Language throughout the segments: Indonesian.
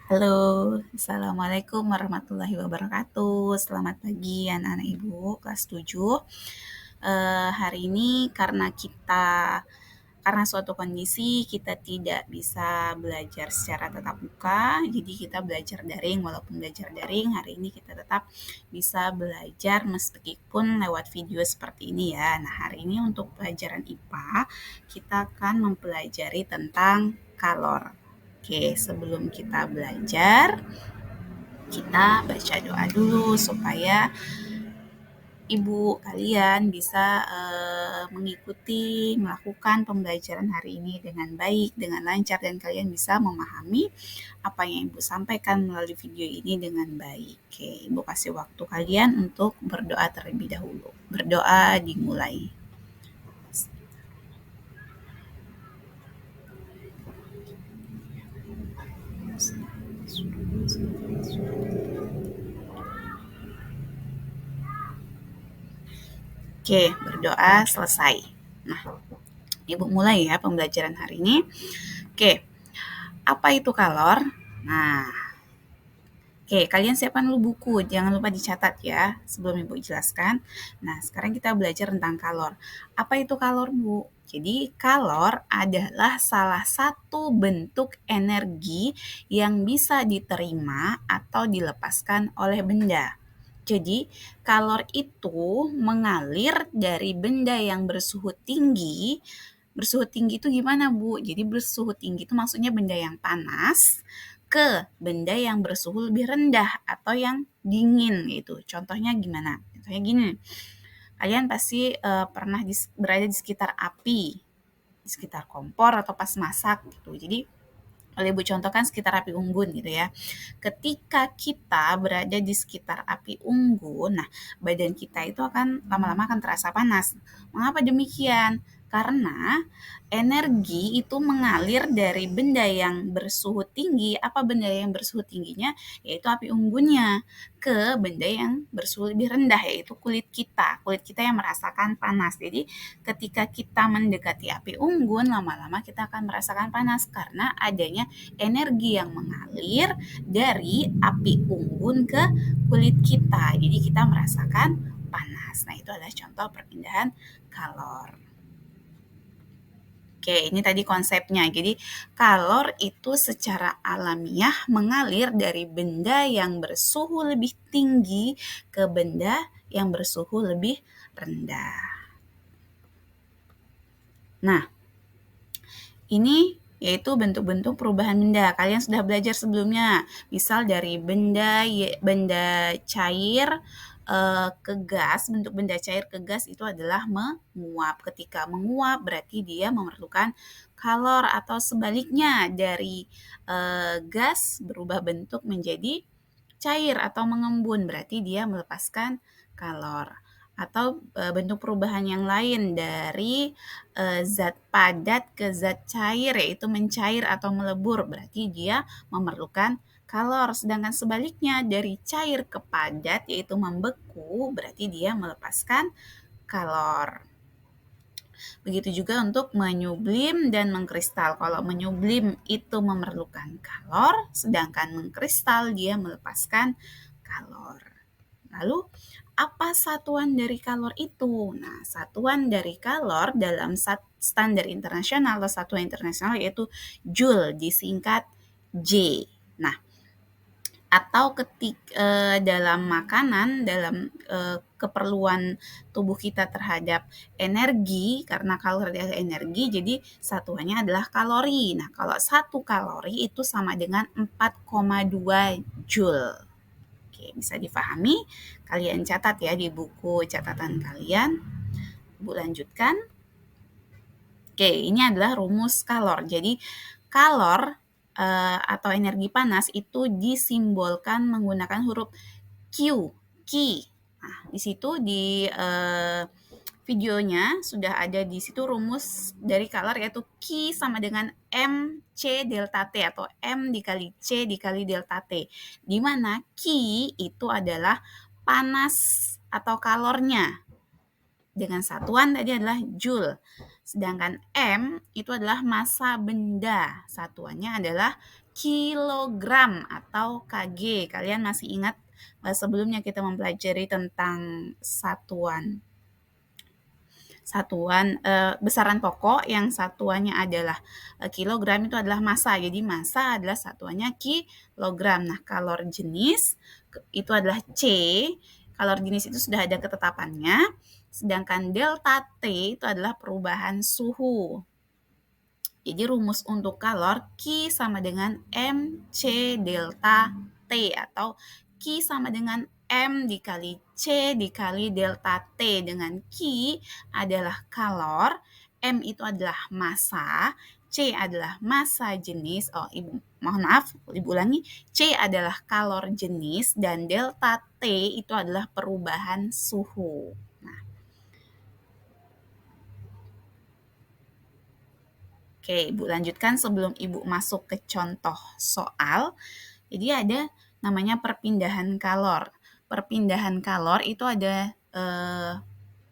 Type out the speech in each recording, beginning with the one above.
Halo, Assalamualaikum warahmatullahi wabarakatuh. Selamat pagi anak-anak ibu kelas 7. Hari ini karena suatu kondisi kita tidak bisa belajar secara tatap muka, jadi kita belajar daring. Walaupun belajar daring, hari ini kita tetap bisa belajar meskipun lewat video seperti ini ya. Nah, hari ini untuk pelajaran IPA, kita akan mempelajari tentang kalor. Oke, sebelum kita belajar, kita baca doa dulu supaya ibu kalian bisa mengikuti, melakukan pembelajaran hari ini dengan baik, dengan lancar, dan kalian bisa memahami apa yang ibu sampaikan melalui video ini dengan baik. Oke, ibu kasih waktu kalian untuk berdoa terlebih dahulu. Berdoa dimulai. Oke, berdoa selesai. Nah, ibu mulai ya pembelajaran hari ini. Oke, apa itu kalor? Nah, oke, kalian siapkan dulu buku, jangan lupa dicatat ya sebelum Ibu jelaskan. Nah, sekarang kita belajar tentang kalor. Apa itu kalor, Bu? Jadi, kalor adalah salah satu bentuk energi yang bisa diterima atau dilepaskan oleh benda. Jadi, kalor itu mengalir dari benda yang bersuhu tinggi. Bersuhu tinggi itu gimana, Bu? Jadi, bersuhu tinggi itu maksudnya benda yang panas ke benda yang bersuhu lebih rendah atau yang dingin gitu. Contohnya gimana? Contohnya gini. Kalian pasti pernah berada di sekitar api, di sekitar kompor atau pas masak gitu. Jadi oleh Ibu contohkan sekitar api unggun gitu ya. Ketika kita berada di sekitar api unggun, nah badan kita itu akan lama-lama akan terasa panas. Mengapa demikian? Karena energi itu mengalir dari benda yang bersuhu tinggi. Apa benda yang bersuhu tingginya? Yaitu api unggunnya ke benda yang bersuhu lebih rendah, yaitu kulit kita. Kulit kita yang merasakan panas. Jadi ketika kita mendekati api unggun, lama-lama kita akan merasakan panas karena adanya energi yang mengalir dari api unggun ke kulit kita. Jadi kita merasakan panas. Nah, itu adalah contoh perpindahan kalor. Oke, ini tadi konsepnya. Jadi, kalor itu secara alamiah mengalir dari benda yang bersuhu lebih tinggi ke benda yang bersuhu lebih rendah. Nah, ini yaitu bentuk-bentuk perubahan benda. Kalian sudah belajar sebelumnya, misal dari benda cair ke gas, bentuk benda cair ke gas itu adalah menguap. Ketika menguap berarti dia memerlukan kalor, atau sebaliknya dari gas berubah bentuk menjadi cair atau mengembun berarti dia melepaskan kalor. Atau bentuk perubahan yang lain dari zat padat ke zat cair, yaitu mencair atau melebur, berarti dia memerlukan kalor. Sedangkan sebaliknya dari cair ke padat, yaitu membeku, berarti dia melepaskan kalor. Begitu juga untuk menyublim dan mengkristal. Kalau menyublim itu memerlukan kalor, sedangkan mengkristal dia melepaskan kalor. Lalu, apa satuan dari kalor itu? Nah, satuan dari kalor dalam standar internasional atau satuan internasional yaitu Joule, disingkat J. Nah, atau dalam makanan, dalam keperluan tubuh kita terhadap energi, karena kalori adalah energi, jadi satuannya adalah kalori. Nah, kalau 1 kalori itu sama dengan 4,2 Joule. Oke, bisa difahami? Kalian catat ya di buku catatan kalian. Bu lanjutkan. Oke, ini adalah rumus kalor. Jadi, kalor atau energi panas itu disimbolkan menggunakan huruf Q, Ki. Nah, di situ di videonya sudah ada di situ rumus dari kalor, yaitu Q sama dengan MC delta T atau M dikali C dikali delta T. Di mana Q itu adalah panas atau kalornya. Dengan satuan tadi adalah Joule. Sedangkan M itu adalah massa benda. Satuannya adalah kilogram atau kg. Kalian masih ingat sebelumnya kita mempelajari tentang satuan besaran pokok yang satuannya adalah kilogram, itu adalah massa. Jadi massa adalah satuannya kilogram. Nah, kalor jenis itu adalah C. Kalor jenis itu sudah ada ketetapannya. Sedangkan delta T itu adalah perubahan suhu. Jadi rumus untuk kalor Q sama dengan MC delta T, atau Q sama dengan M dikali C dikali delta T, dengan Q adalah kalor, M itu adalah massa, C adalah massa jenis, Ibu ulangi, C adalah kalor jenis, dan delta T itu adalah perubahan suhu. Nah, oke, Ibu lanjutkan sebelum Ibu masuk ke contoh soal. Jadi ada namanya perpindahan kalor. Perpindahan kalor itu ada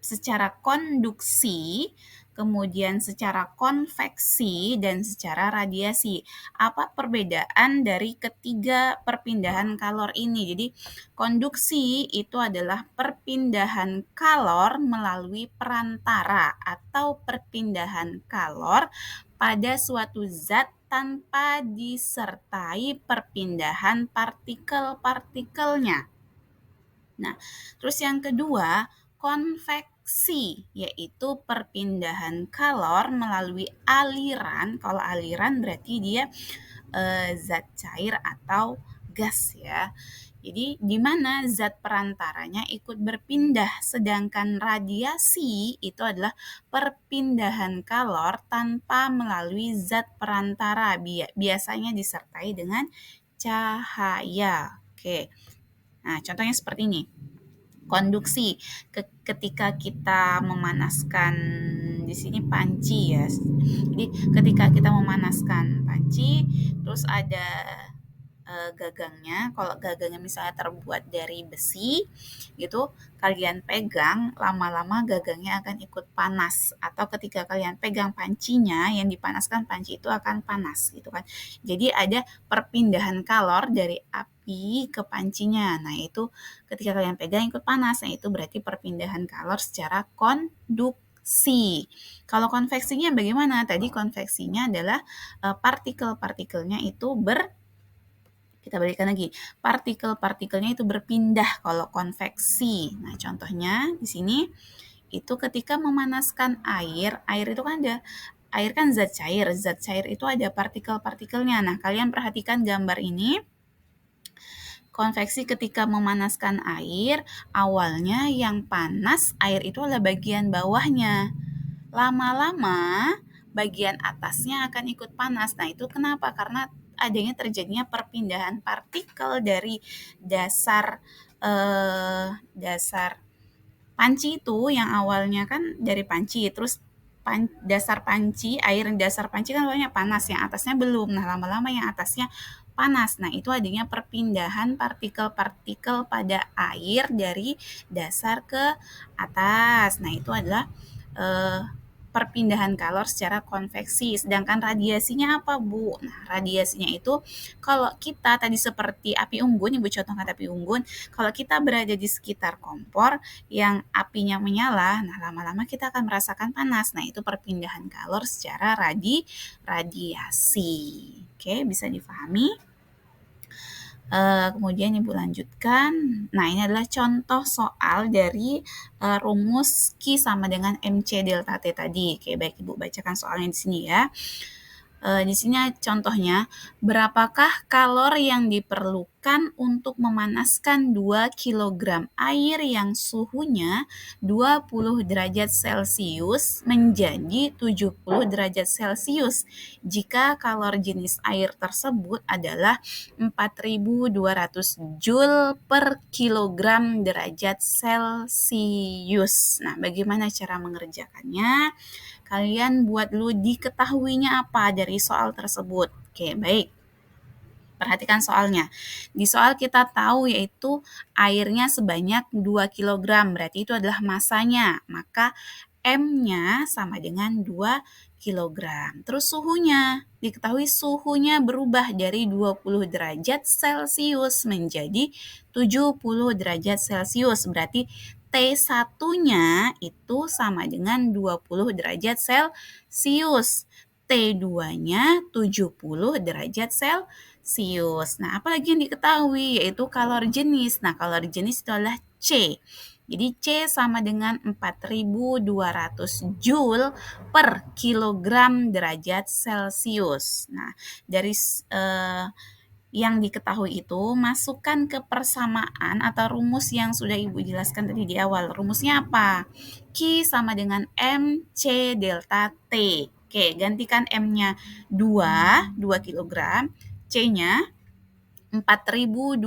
secara konduksi, kemudian secara konveksi, dan secara radiasi. Apa perbedaan dari ketiga perpindahan kalor ini? Jadi konduksi itu adalah perpindahan kalor melalui perantara atau perpindahan kalor pada suatu zat tanpa disertai perpindahan partikel-partikelnya. Nah, terus yang kedua, konveksi, yaitu perpindahan kalor melalui aliran. Kalau aliran berarti dia zat cair atau gas ya. Jadi di mana zat perantaranya ikut berpindah, sedangkan radiasi itu adalah perpindahan kalor tanpa melalui zat perantara, biasanya disertai dengan cahaya. Oke. Nah, contohnya seperti ini. Konduksi, ketika kita memanaskan di sini panci ya. Jadi ketika kita memanaskan panci, terus ada gagangnya. Kalau gagangnya misalnya terbuat dari besi gitu, kalian pegang, lama-lama gagangnya akan ikut panas. Atau ketika kalian pegang pancinya, yang dipanaskan panci itu akan panas gitu kan. Jadi ada perpindahan kalor dari api ke pancinya. Nah, itu ketika kalian pegang ikut panas. Nah, itu berarti perpindahan kalor secara konduksi. Kalau konveksinya bagaimana? Tadi konveksinya adalah partikel-partikelnya itu kita balikan lagi, partikel-partikelnya itu berpindah kalau konveksi. Nah, contohnya di sini itu ketika memanaskan air itu kan air kan zat cair itu ada partikel-partikelnya. Nah, kalian perhatikan gambar ini. Konveksi ketika memanaskan air, awalnya yang panas air itu adalah bagian bawahnya. Lama-lama bagian atasnya akan ikut panas. Nah, itu kenapa? Karena terjadinya perpindahan partikel dari dasar panci itu, yang awalnya kan dari panci, terus dasar panci, air dasar panci kan awalnya panas, yang atasnya belum. Nah, lama-lama yang atasnya panas. Nah, itu adanya perpindahan partikel-partikel pada air dari dasar ke atas. Nah, itu adalah perpindahan kalor secara konveksi. Sedangkan radiasinya apa, Bu? Nah, radiasinya itu kalau kita tadi seperti api unggun, Ibu contohkan api unggun, kalau kita berada di sekitar kompor yang apinya menyala, nah lama-lama kita akan merasakan panas. Nah, itu perpindahan kalor secara radiasi. Oke, bisa difahami? Kemudian Ibu lanjutkan. Nah, ini adalah contoh soal dari rumus Q sama dengan MC delta T tadi. Oke, baik, Ibu bacakan soalnya di sini ya. Di sini contohnya, berapakah kalor yang diperlukan untuk memanaskan 2 kg air yang suhunya 20 derajat Celcius menjadi 70 derajat Celcius jika kalor jenis air tersebut adalah 4.200 Joule per kilogram derajat Celcius. Nah, bagaimana cara mengerjakannya? Kalian buat dulu diketahuinya apa dari soal tersebut. Oke, baik. Perhatikan soalnya. Di soal kita tahu yaitu airnya sebanyak 2 kg, berarti itu adalah masanya. Maka M-nya sama dengan 2 kilogram. Terus suhunya, diketahui suhunya berubah dari 20 derajat Celcius menjadi 70 derajat Celcius. Berarti T1-nya itu sama dengan 20 derajat Celcius. T2-nya 70 derajat Celcius. Nah, apalagi yang diketahui yaitu kalori jenis. Nah, kalori jenis itu adalah C. Jadi C sama dengan 4.200 Joule per kilogram derajat Celcius. Nah, dari yang diketahui itu masukkan ke persamaan atau rumus yang sudah Ibu jelaskan tadi di awal. Rumusnya apa? Q sama dengan MC delta T. Oke, gantikan M-nya 2 kilogram, C-nya 4.200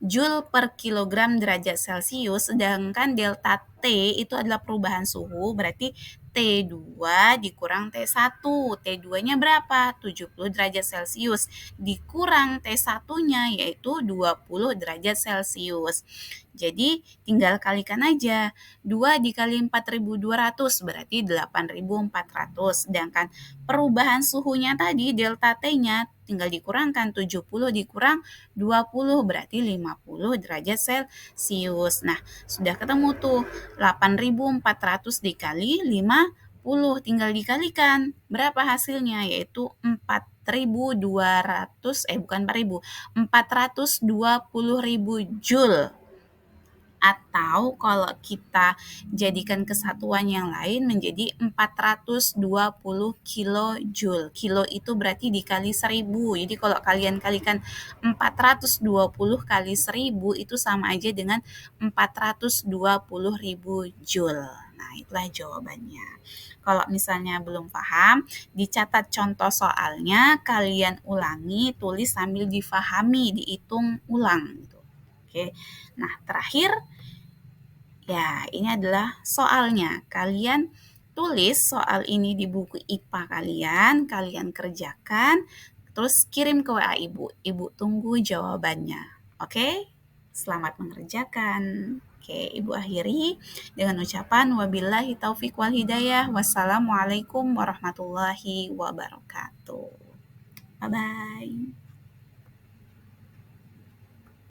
Joule per kilogram derajat Celcius, sedangkan delta T itu adalah perubahan suhu, berarti T2 dikurang T1. T2-nya berapa? 70 derajat Celcius. Dikurang T1-nya yaitu 20 derajat Celcius. Jadi tinggal kalikan aja. 2 dikali 4.200 berarti 8.400. Sedangkan perubahan suhunya tadi delta T-nya tinggal dikurangkan 70 dikurang 20 berarti 50 derajat Celcius. Nah, sudah ketemu tuh 8.400 dikali 50 tinggal dikalikan. Berapa hasilnya? Yaitu 4.200 bukan 4.000, 420.000 Joule. Atau kalau kita jadikan kesatuan yang lain menjadi 420 kilojoule. Kilo itu berarti dikali 1000. Jadi kalau kalian kalikan 420 kali 1000 itu sama aja dengan 420.000 joule. Nah, itulah jawabannya. Kalau misalnya belum paham, dicatat contoh soalnya, kalian ulangi, tulis sambil difahami, dihitung ulang gitu. Oke. Nah, terakhir ya, ini adalah soalnya. Kalian tulis soal ini di buku IPA kalian kerjakan, terus kirim ke WA Ibu. Ibu tunggu jawabannya. Oke? Selamat mengerjakan. Oke, Ibu akhiri dengan ucapan wabillahi taufik wal hidayah. Wassalamualaikum warahmatullahi wabarakatuh. Bye-bye.